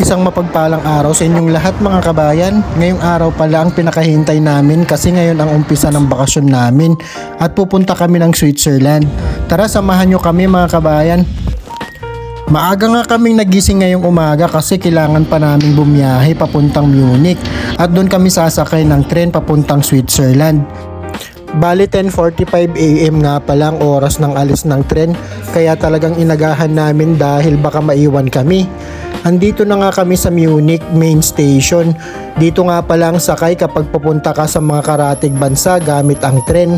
Isang mapagpalang araw sa inyong lahat mga kabayan. Ngayong araw pala ang pinakahintay namin kasi ngayon ang umpisa ng bakasyon namin at pupunta kami ng Switzerland. Tara, samahan nyo kami mga kabayan. Maaga nga kaming nagising ngayong umaga kasi kailangan pa naming bumiyahe papuntang Munich at doon kami sasakay ng tren papuntang Switzerland. Bali 10:45 AM nga pala ang oras ng alis ng tren, kaya talagang inagahan namin dahil baka maiwan kami. Andito na nga kami sa Munich main station. Dito nga pala ang sakay kapag papunta ka sa mga karatig bansa gamit ang tren.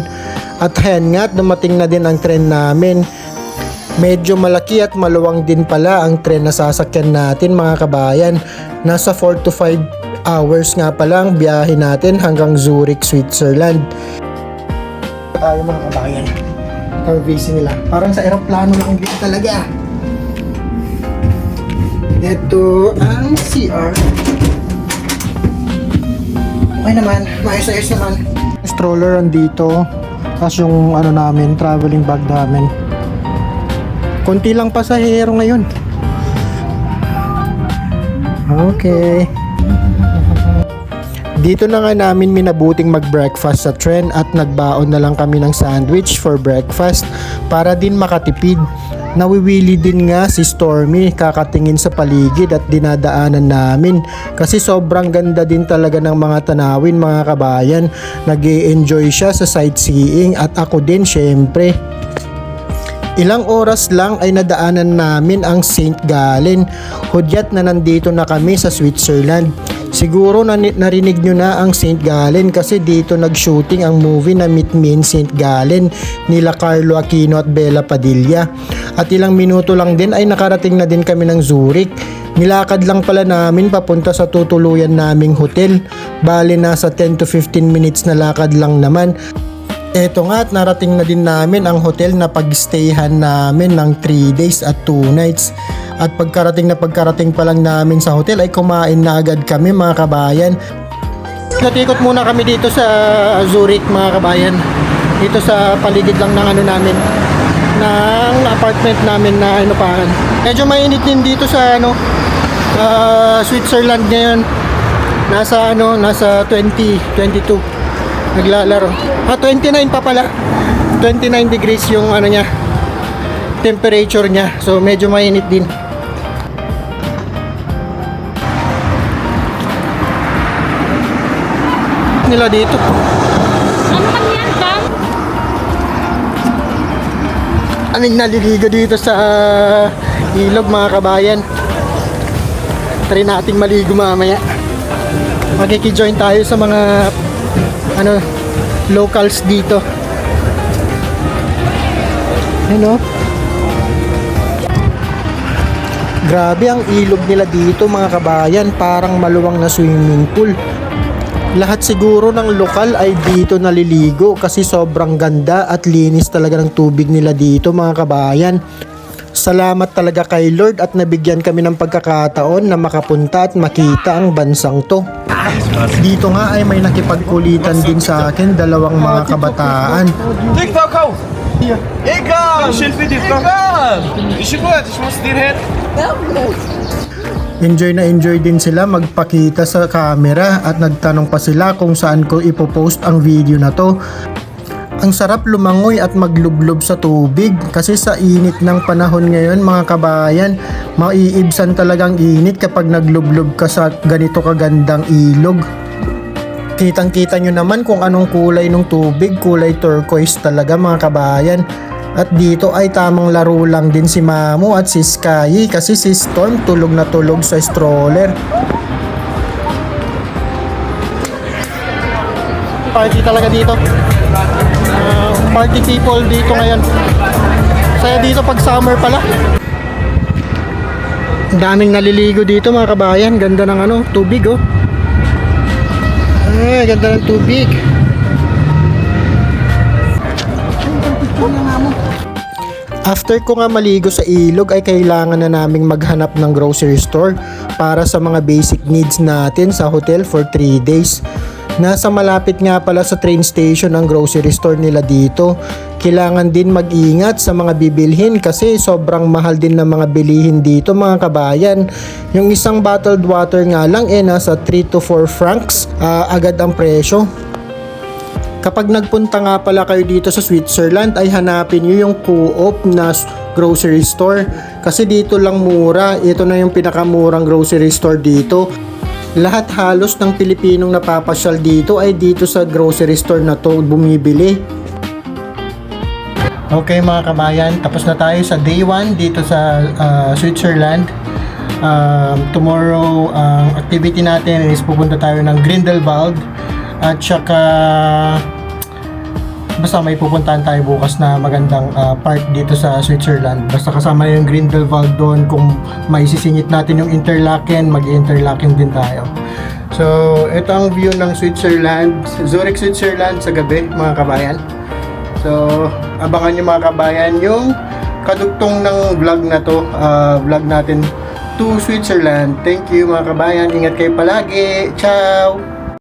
At ayan nga, dumating na din ang tren namin. Medyo malaki at maluwang din pala ang tren na sasakyan natin mga kabayan. Nasa 4 to 5 hours nga pala ang biyahe natin hanggang Zurich, Switzerland. Tayo mga kabayan. Curvy nila. Parang sa aeroplano lang din talaga. Ito ang CR. Okay naman. Maayos-ayos naman. Stroller andito. Tapos yung namin, traveling bag namin. Konti lang pasahero ngayon. Okay. Dito na nga namin minabuting mag-breakfast sa tren at nagbaon na lang kami ng sandwich for breakfast para din makatipid. Nawiwili din nga si Stormy kakatingin sa paligid at dinadaanan namin kasi sobrang ganda din talaga ng mga tanawin mga kabayan. Nag-e-enjoy siya sa sightseeing at ako din syempre. Ilang oras lang ay nadaanan namin ang St. Gallen. Hudyat na nandito na kami sa Switzerland. Siguro narinig nyo na ang St. Gallen kasi dito nag-shooting ang movie na Meet Me in St. Gallen nila Carlo Aquino at Bella Padilla. At ilang minuto lang din ay nakarating na din kami ng Zurich. Nilakad lang pala namin papunta sa tutuluyan naming hotel. Bale nasa 10 to 15 minutes na lakad lang naman. Eto nga at narating na din namin ang hotel na pag-stayhan namin ng 3 days at 2 nights. At pagkarating pa lang namin sa hotel ay kumain na agad kami mga kabayan. Natikot muna kami dito sa Zurich mga kabayan. Dito sa paligid lang ng namin, ng apartment namin na inupahan. Medyo mainit din dito sa Switzerland ngayon. Nasa 22 naglalaro. 29 pa pala. 29 degrees yung niya, temperature niya. So medyo mainit din. Nila dito. Ano man yan, Bam? Aming naliligo dito sa ilog mga kabayan. Try nating maligo mamaya. Magkikijoin tayo sa mga locals dito. Grabe ang ilog nila dito mga kabayan, parang maluwang na swimming pool. Lahat siguro ng lokal ay dito naliligo kasi sobrang ganda at linis talaga ng tubig nila dito mga kabayan. Salamat talaga kay Lord at nabigyan kami ng pagkakataon na makapunta at makita ang bansang to. Dito nga ay may nakipagkulitan din sa akin, dalawang mga kabataan. TikTok hou! Egal! Egal! Is je goed? Is ons dir her? Enjoy na enjoy din sila magpakita sa camera at nagtanong pa sila kung saan ko ipopost ang video na to. Ang sarap lumangoy at maglublob sa tubig kasi sa init ng panahon ngayon mga kabayan, maiibsan talagang init kapag naglublob ka sa ganito kagandang ilog. Kitang kita nyo naman kung anong kulay ng tubig, kulay turquoise talaga mga kabayan. At dito ay tamang laro lang din si Mamo at si Sky kasi si Storm tulog na tulog sa stroller. Party talaga dito. Party people dito ngayon. Saya dito pag summer pala. Ang daming naliligo dito mga kabayan. Ganda ng tubig oh. Ganda ng tubig. After ko nga maligo sa ilog ay kailangan na naming maghanap ng grocery store para sa mga basic needs natin sa hotel for 3 days. Nasa malapit nga pala sa train station ang grocery store nila dito. Kailangan din mag-ingat sa mga bibilhin kasi sobrang mahal din ng mga bilihin dito mga kabayan. Yung isang bottled water nga lang nasa 3 to 4 francs agad ang presyo. Kapag nagpunta nga pala kayo dito sa Switzerland ay hanapin nyo yung Co-op na grocery store kasi dito lang mura. Ito na yung pinakamurang grocery store dito. Lahat halos ng Pilipinong napapasyal dito ay dito sa grocery store na to bumibili. Okay mga kabayan, tapos na tayo sa day 1 dito sa Switzerland. Tomorrow ang activity natin is pupunta tayo ng Grindelwald at saka basta may pupuntahan tayo bukas na magandang park dito sa Switzerland. Basta kasama yung Grindelwald doon. Kung maisisingit natin yung Interlaken, mag-Interlaken din tayo. So, ito ang view ng Switzerland, Zurich, Switzerland sa gabi mga kabayan. So, abangan nyo mga kabayan yung kadugtong ng vlog na to, vlog natin to Switzerland. Thank you mga kabayan, ingat kayo palagi. Ciao!